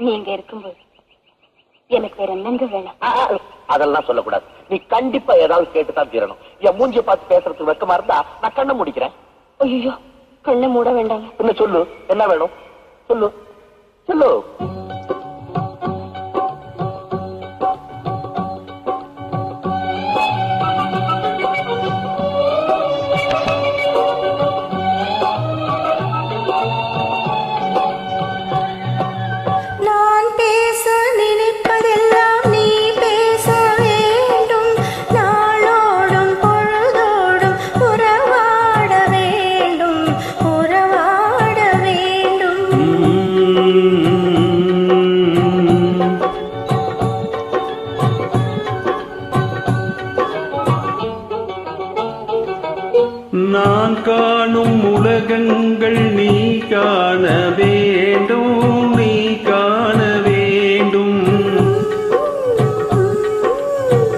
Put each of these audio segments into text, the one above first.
நீங்க இருக்கும்போது எனக்கு வேற என்னங்க வேணும்? அதெல்லாம் சொல்லக்கூடாது. நீ கண்டிப்பா ஏதாவது கேட்டுதான் தீரணும். என் மூஞ்சிய பார்த்து பேசுறதுக்கு வெக்கமா இருந்தா நான் கண்ணை முடிக்கிறேன். ஐயோ, கண்ணை மூட வேண்டாங்க. என்ன சொல்லு, என்ன வேணும் சொல்லு சொல்லு. நான் காணும் உலகங்கள் நீ காண வேண்டும், நீ காண வேண்டும்.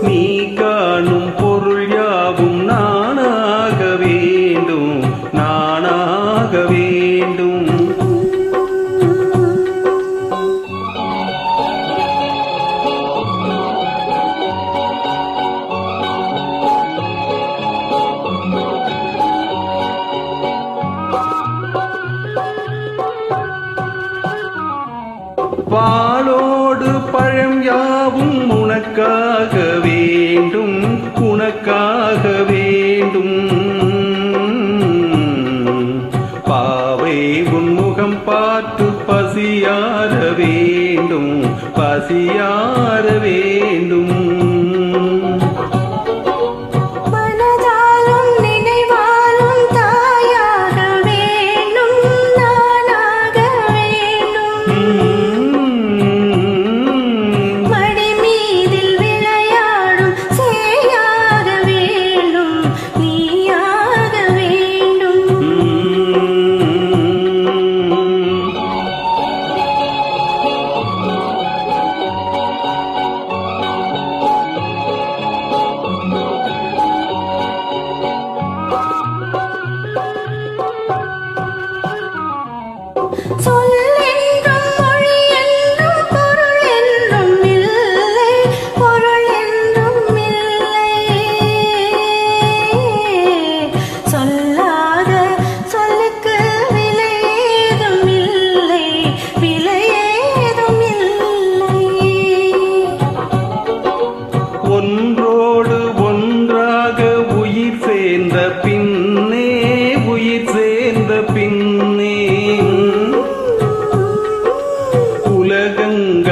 நீ காணும் பொருள் யாவும் நானாக வேண்டும், நானாக வேண்டும். பாலோடு பழம் யாவும் உனக்காக வேண்டும், உனக்காக வேண்டும். பாவை உன்முகம் பார்த்து பசியார வேண்டும், பசியார வேண்டும். ஒன்றோடு ஒன்றாக உயிர் சேர்ந்த பின்னே, உயிர் சேர்ந்த பின்னே உலகங்கள்